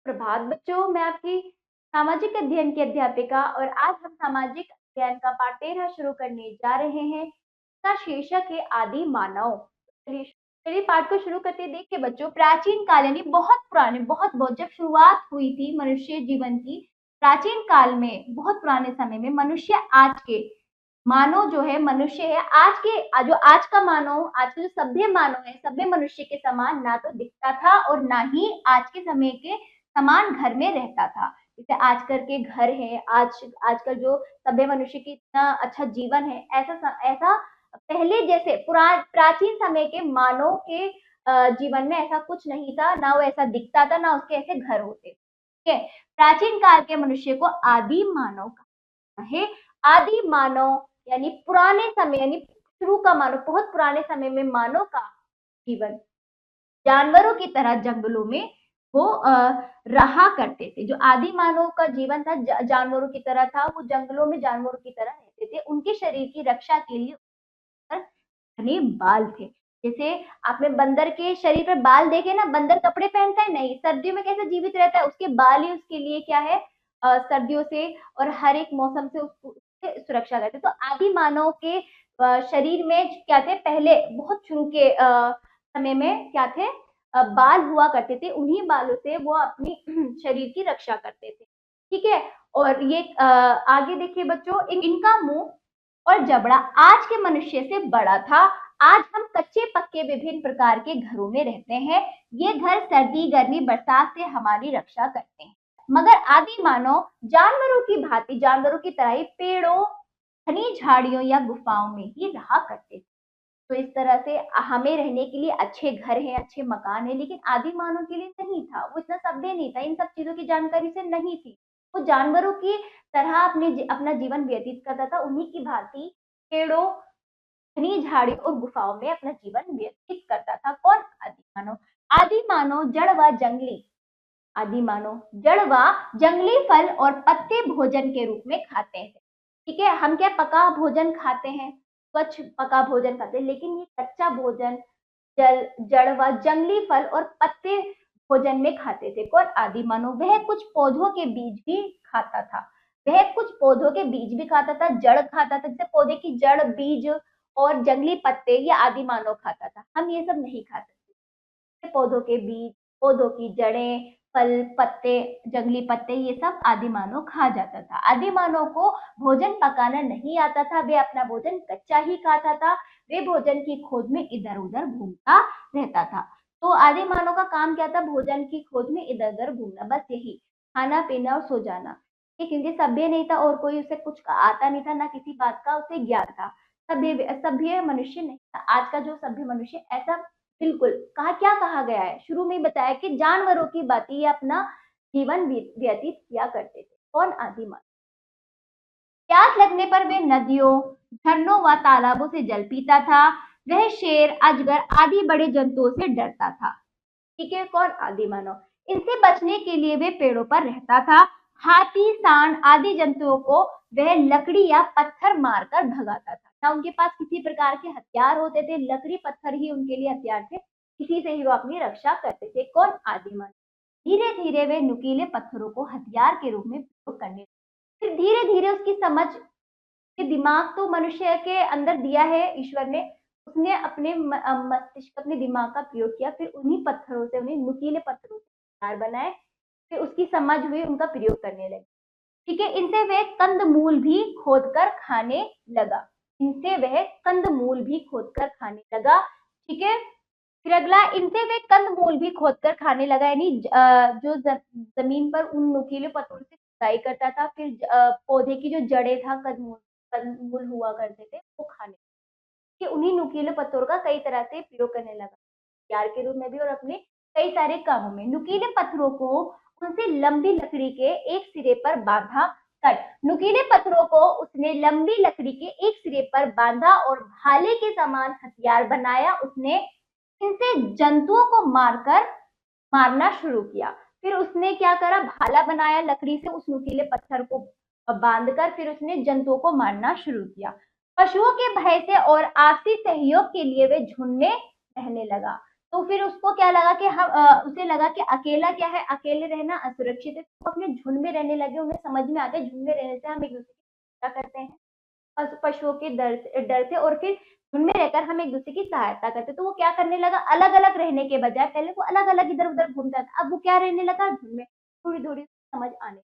प्रभात बच्चों, मैं आपकी सामाजिक अध्ययन की अध्यापिका और आज हम सामाजिक अध्ययन का पाठ 13 शुरू करने जा रहे हैं। इसका शीर्षक है आदि मानव। चलिए पाठ को शुरू करते। देखिए बच्चों, प्राचीन काल यानी बहुत पुराने, बहुत जब शुरुआत हुई थी मनुष्य जीवन की, प्राचीन काल में, बहुत पुराने समय में मनुष्य आज के मानव जो है, मनुष्य है आज के, जो आज का मानव, आज के जो सभ्य मानव है, सभ्य मनुष्य के समान ना तो दिखता था और ना ही आज के समय के समान घर में रहता था। जैसे आजकल के घर है, आजकल जो सभ्य मनुष्य की इतना अच्छा जीवन है, ऐसा पहले जैसे प्राचीन समय के मानव के जीवन में ऐसा कुछ नहीं था। ना वो ऐसा दिखता था, ना उसके ऐसे घर होते। ठीक है, प्राचीन काल के मनुष्य को आदि मानव कहा है। आदि मानव यानी पुराने समय, यानी शुरू का मानव, बहुत पुराने समय में मानव का जीवन जानवरों की तरह जंगलों में वो रहा करते थे। जो आदि मानव का जीवन था जानवरों की तरह था। वो जंगलों में जानवरों की तरह रहते थे। उनके शरीर की रक्षा के लिए घने बाल थे। जैसे आपने बंदर के शरीर पर बाल देखे ना, बंदर कपड़े पहनता है नहीं, सर्दियों में कैसे जीवित रहता है, उसके बाल ही उसके लिए क्या है, सर्दियों से और हर एक मौसम से उसको सुरक्षा करते। तो आदि मानव के शरीर में क्या थे, पहले बहुत शुरू के समय में क्या थे, बाल हुआ करते थे। उन्हीं बालों से वो अपनी शरीर की रक्षा करते थे। ठीक है, और ये आगे देखिए बच्चों, इनका मुंह और जबड़ा आज के मनुष्य से बड़ा था। आज हम कच्चे पक्के विभिन्न प्रकार के घरों में रहते हैं। ये घर सर्दी, गर्मी, बरसात से हमारी रक्षा करते हैं। मगर आदि मानव जानवरों की भांति, जानवरों की तरह ही पेड़ों, घनी झाड़ियों या गुफाओं में ही रहा करते थे। तो इस तरह से हमें रहने के लिए अच्छे घर हैं, अच्छे मकान है, लेकिन आदि मानव के लिए नहीं था। वो इतना सभ्य नहीं था, इन सब चीजों की जानकारी से नहीं थी। वो जानवरों की तरह अपना जीवन व्यतीत करता था। उन्हीं की भांति पेड़ों, घनी झाड़ियों और गुफाओं में अपना जीवन व्यतीत करता था। कौन? आदि मानव। आदि मानव जड़ व जंगली, आदि मानव जड़ व जंगली फल और पत्ते भोजन के रूप में खाते हैं। ठीक है, हम क्या पका भोजन खाते हैं, स्वच्छ पका भोजन खाते हैं, लेकिन ये कच्चा भोजन जड़ व जंगली फल और पत्ते भोजन में खाते थे। कौन? आदि मानव। वह कुछ पौधों के बीज भी खाता था। वह कुछ पौधों के बीज भी खाता था, जड़ खाता था। जैसे पौधे की जड़, बीज और जंगली पत्ते, ये आदि मानव खाता था। हम ये सब नहीं खा सकते। पौधों के बीज, पौधों की जड़ें, फल, पत्ते, जंगली पत्ते, ये सब आदि मानव खा जाता था। आदि मानव को भोजन पकाना नहीं आता था। वे अपना भोजन कच्चा ही खाता था। वे भोजन की खोज में इधर उधर घूमता रहता था। तो आदि मानव का काम क्या था? भोजन की खोज में इधर उधर घूमना, बस यही, खाना पीना और सो जाना। क्योंकि सभ्य नहीं था और कोई उसे कुछ आता नहीं था, ना किसी बात का उसे ज्ञान था। सभ्य मनुष्य नहीं था। आज का जो सभ्य मनुष्य, ऐसा बिल्कुल क्या कहा गया है, शुरू में बताया कि जानवरों की भांति ये अपना जीवन व्यतीत किया करते थे। कौन? आदि मानव। प्यास लगने पर वे नदियों, झरनों व तालाबों से जल पीता था। वह शेर, अजगर आदि बड़े जंतुओं से डरता था। ठीक है, कौन? आदि मानव। इनसे बचने के लिए वे पेड़ों पर रहता था। हाथी, सांड आदि जंतुओं को वह लकड़ी या पत्थर मारकर भगाता था। ना उनके पास किसी प्रकार के हथियार होते थे, लकड़ी पत्थर ही उनके लिए हथियार थे। इसी से ही वो अपनी रक्षा करते थे। कौन? आदि मानव। धीरे धीरे वे नुकीले पत्थरों को हथियार के रूप में प्रयोग करने लगे। फिर धीरे धीरे उसकी समझ, दिमाग तो मनुष्य के अंदर दिया है ईश्वर ने, उसने अपने मस्तिष्क, अपने दिमाग का प्रयोग किया। फिर उन्हीं पत्थरों से, उन्हीं नुकीले पत्थरों से हथियार बनाए। फिर उसकी समझ हुई, उनका प्रयोग करने लगे। ठीक है, इनसे वह कंदमूल भी खोदकर खाने लगा। इनसे वह कंदमूल भी खोदकर खाने लगा। ठीक है, फिर अगला, इनसे वे कंदमूल भी खोदकर खाने लगा। यानी जो जमीन पर उन नुकीले पत्थरों से खुदाई करता था, फिर पौधे की जो जड़ें था, कंदमूल हुआ करते थे, वो खाने, कि उन्हीं नुकीले पत्थरों का कई तरह से प्रयोग करने लगा, हथियार के रूप में भी और अपने कई सारे कामों में। नुकीले पत्थरों को उनसे लंबी लकड़ी के एक सिरे पर बांधा कर, नुकीले पत्थरों को उसने लंबी लकड़ी के एक सिरे पर बांधा और भाले के समान हथियार बनाया। उसने इनसे जंतुओं को मारना शुरू किया। फिर उसने क्या करा? भाला बनाया लकड़ी से, उस नुकीले पत्थर को बांधकर फिर उसने जंतुओं को मारना शुरू किया। पशुओं के भय से और आपसी सहयोग के लिए वे झुंड में रहने लगा। तो फिर उसको क्या लगा कि उसे लगा कि अकेला क्या है, अकेले रहना असुरक्षित है, तो अपने झुंड में रहने लगे। उन्हें समझ में आ गया झुंड में रहने से हम एक दूसरे की रक्षा करते हैं, पशुओं के डर से, और फिर झुंड में रहकर हम एक दूसरे की सहायता करते। तो वो क्या करने लगा, अलग अलग रहने के बजाय, पहले वो अलग अलग इधर उधर घूमता था, अब वो क्या रहने लगा, झुंड में। थोड़ी थोड़ी समझ आने,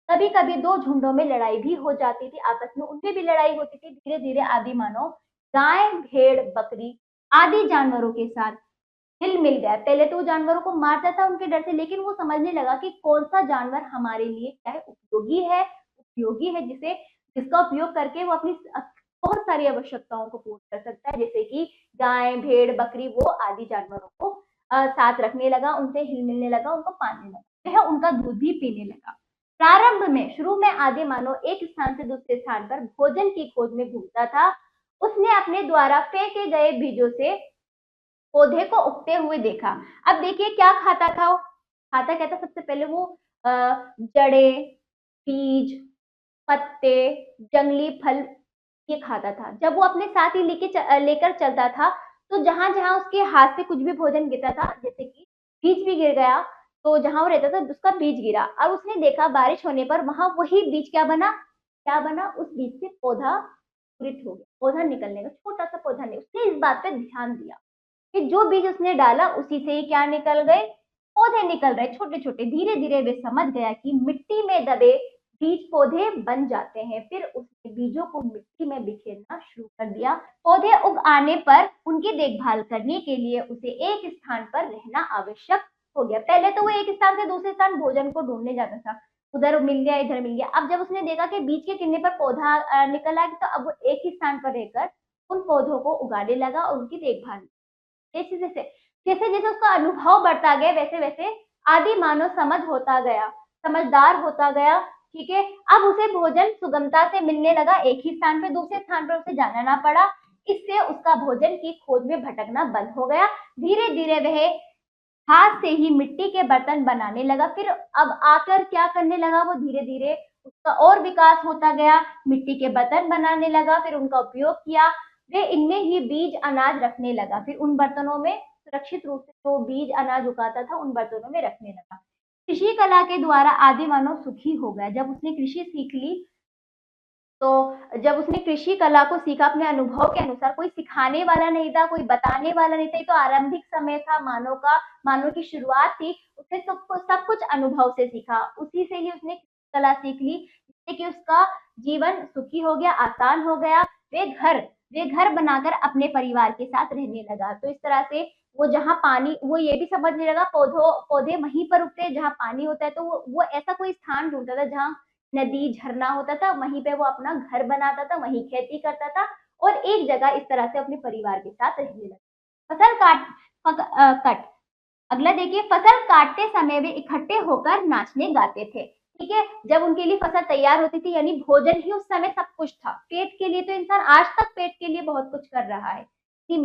कभी कभी दो झुंडों में लड़ाई भी हो जाती थी, आपस में उनमें भी लड़ाई होती थी। धीरे धीरे आदि मानव गाय, भेड़, बकरी आदि जानवरों के साथ हिल मिल गया। पहले तो वो जानवरों को मारता था उनके डर से, लेकिन वो समझने लगा कि कौन सा जानवर हमारे लिए क्या है, उपयोगी है, जिसका उपयोग करके वो अपनी बहुत सारी आवश्यकताओं को पूर्ण कर सकता है। जैसे कि गाय, भेड़, बकरी, वो आदि जानवरों को साथ रखने लगा, उनसे हिल मिलने लगा, उनको पालने लगा, वह उनका दूध भी पीने लगा। प्रारंभ में, शुरू में आदि मानव एक स्थान से दूसरे स्थान पर भोजन की खोज में घूमता था। उसने अपने द्वारा फेंके गए बीजों से पौधे को उगते हुए देखा। अब देखिए क्या खाता था वो, खाता क्या था, सबसे पहले वो जड़े, बीज, पत्ते, जंगली फल, ये खाता था। जब वो अपने साथ ही लेकर चलता था, तो जहां जहां उसके हाथ से कुछ भी भोजन गिरता था, जैसे कि बीज भी गिर गया, तो जहां वो रहता था उसका बीज गिरा, और उसने देखा बारिश होने पर वहां वही बीज क्या बना, उस बीज से पौधा अंकुरित हो गया, पौधा निकलने का, छोटा सा पौधा नहीं। उसने इस बात पे ध्यान दिया कि जो बीज उसने डाला उसी से ही क्या निकल गए, पौधे निकल रहे छोटे छोटे। धीरे धीरे वे समझ गया कि मिट्टी में दबे बीज पौधे बन जाते हैं। फिर उसने बीजों को मिट्टी में बिखेरना शुरू कर दिया। पौधे उग आने पर उनकी देखभाल करने के लिए उसे एक स्थान पर रहना आवश्यक हो गया। पहले तो वो एक स्थान से दूसरे स्थान भोजन को ढूंढने जाता था, उधर मिल गया, इधर मिल गया। अब जब उसने देखा कि बीज के गिरने पर पौधा निकल आया, तो अब वो एक ही स्थान पर रहकर उन पौधों को उगाने लगा और उनकी देखभाल। जैसे जैसे जैसे जैसे उसका अनुभव बढ़ता गया, वैसे वैसे आदि मानव समझदार होता गया। ठीक है, अब उसे भोजन सुगमता से मिलने लगा, एक ही स्थान पे दूसरे स्थान पर उसे जाना ना पड़ा। इससे उसका भोजन की खोज में भटकना बंद हो गया। धीरे धीरे वह हाथ से ही मिट्टी के बर्तन बनाने लगा। फिर अब आकर क्या करने लगा, वो धीरे धीरे उसका और विकास होता गया, मिट्टी के बर्तन बनाने लगा, फिर उनका उपयोग किया। वे इनमें ही बीज अनाज रखने लगा, फिर उन बर्तनों में सुरक्षित रूप से जो बीज अनाज उगाता था उन बर्तनों में रखने लगा। कृषि कला के द्वारा आदि मानव सुखी हो गया। जब उसने कृषि सीख ली, तो जब उसने कृषि कला को सीखा अपने अनुभव के अनुसार, कोई सिखाने वाला नहीं था, कोई बताने वाला नहीं था, ये तो आरंभिक समय था, मानव की शुरुआत थी। उसने सब कुछ अनुभव से सीखा, उसी से ही उसने कला सीख ली, जिससे कि उसका जीवन सुखी हो गया, आसान हो गया। वे घर बनाकर अपने परिवार के साथ रहने लगा। तो इस तरह से वो जहाँ पानी, वो ये भी समझने लगा पौधे वहीं पर उगते हैं जहाँ पानी होता है, तो वो ऐसा कोई स्थान ढूंढता था जहाँ नदी, झरना होता था, वहीं पे वो अपना घर बनाता था, वहीं खेती करता था, और एक जगह इस तरह से अपने परिवार के साथ रहने लगा। फसल काट कट अगला देखिए, फसल काटते समय वे इकट्ठे होकर नाचने गाते थे। ठीक है, जब उनके लिए फसल तैयार होती थी, यानी भोजन ही उस समय सब कुछ था। पेट के लिए तो इंसान आज तक पेट के लिए बहुत कुछ कर रहा है। इतनी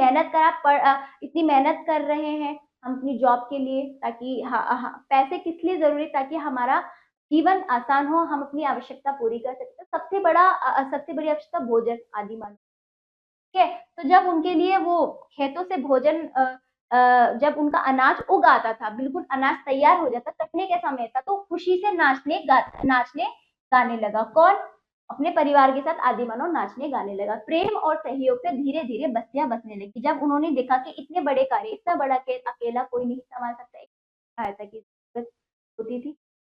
मेहनत कर रहे हैं हम अपनी जॉब के लिए, ताकि पैसे किस लिए जरूरी, ताकि हमारा जीवन आसान हो, हम अपनी आवश्यकता पूरी कर सकते हैं। सबसे बड़ी आवश्यकता भोजन आदि मान, ठीक है। तो जब उनके लिए वो खेतों से भोजन जब उनका अनाज उग आता था, बिल्कुल अनाज तैयार हो जाता, कटने का समय था, तो खुशी से नाचने गाने लगा। कौन? अपने परिवार के साथ आदि मानव नाचने गाने लगा। प्रेम और सहयोग से धीरे धीरे बस्तियां बसने लगी। जब उन्होंने देखा कि इतने बड़े कार्य, इतना बड़ा खेत अकेला कोई नहीं संभाल सकता, एक सहायता की जरूरत होती थी,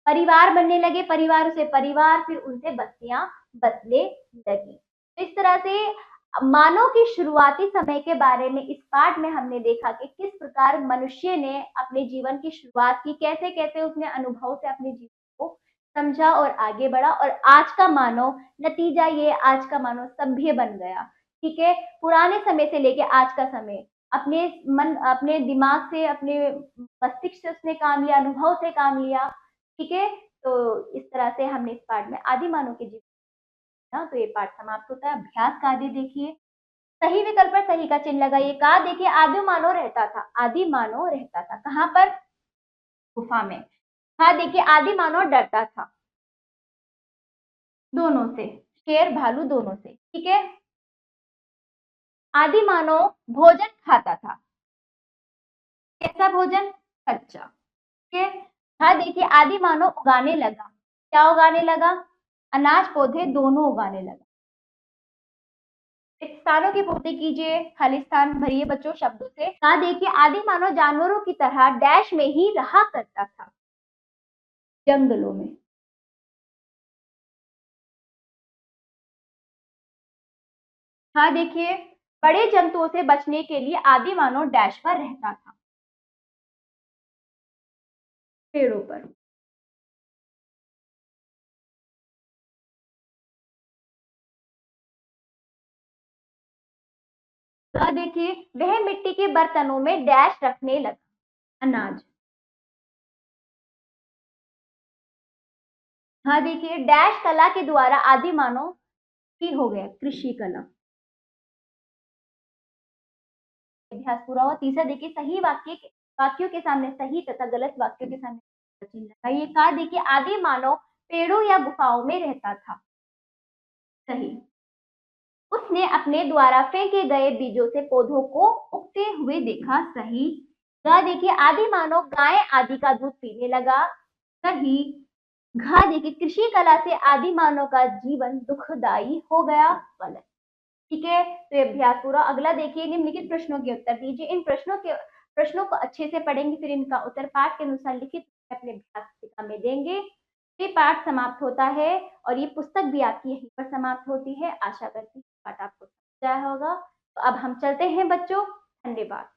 परिवार बनने लगे, परिवार से परिवार, फिर उनसे बस्तियां बसने लगी। तो इस तरह से मानव की शुरुआती समय के बारे में इस पाठ में हमने देखा कि किस प्रकार मनुष्य ने अपने जीवन की शुरुआत की, कैसे कैसे उसने अनुभव से अपने जीवन को समझा और आगे बढ़ा, और आज का मानव, नतीजा ये, आज का मानव सभ्य बन गया। ठीक है, पुराने समय से लेके आज का समय, अपने दिमाग से, अपने मस्तिष्क से उसने काम लिया, अनुभव से काम लिया। ठीक है, तो इस तरह से हमने इस पाठ में आदि मानव के जीवन ना, तो ये पाठ समाप्त होता है। अभ्यास का आदि देखिए, सही विकल्प पर सही का चिन्ह लगाइए। कहा देखिए, आदि मानव रहता था कहाँ पर? गुफा में। हाँ देखिए, आदि मानव डरता था दोनों से, शेर भालू दोनों से। ठीक है, आदि मानव भोजन खाता था। कैसा भोजन? कच्चा। ठीक है। हाँ देखिए, आदि मानव उगाने लगा। क्या उगाने लगा? अनाज पौधे दोनों उगाने लगा। स्थानों की पूर्ति कीजिए, खाली स्थान भरिए बच्चों शब्दों से। हाँ देखिए, आदि मानव जानवरों की तरह डैश में ही रहा करता था, जंगलों में। हाँ देखिए, बड़े जंतुओं से बचने के लिए आदि मानव डैश पर रहता था, पेड़ों पर। हाँ देखिए, वह मिट्टी के बर्तनों में डैश रखने लगा, अनाज। हाँ देखिए, डैश कला के द्वारा आदि मानव की हो गया कृषि कला। अभ्यास पूरा हुआ। तीसरा देखिए, सही वाक्यों के सामने सही तथा गलत वाक्यों के सामने चिन्ह लगाइए। कहा देखिए, आदि मानव पेड़ों या गुफाओं में रहता था, सही। उसने अपने द्वारा फेंके गए बीजों से पौधों को उगते हुए देखा, सही। गा देखिए, आदि मानव गाय आदि का दूध पीने लगा, सही। घा देखिए, कृषि कला से आदि मानव का जीवन दुखदाई हो गया, गलत। ठीक है, तो ये अभ्यास पूरा। अगला देखिए, निम्नलिखित प्रश्नों के उत्तर दीजिए। इन प्रश्नों को अच्छे से पढ़ेंगे, फिर इनका उत्तर पाठ के अनुसार लिखित अपने अभ्यास पुस्तिका में देंगे। ये पाठ समाप्त होता है और ये पुस्तक भी आपकी यहीं पर समाप्त होती है। आशा करती हूँ पाठ आपको समझ आया होगा। तो अब हम चलते हैं बच्चों, धन्यवाद।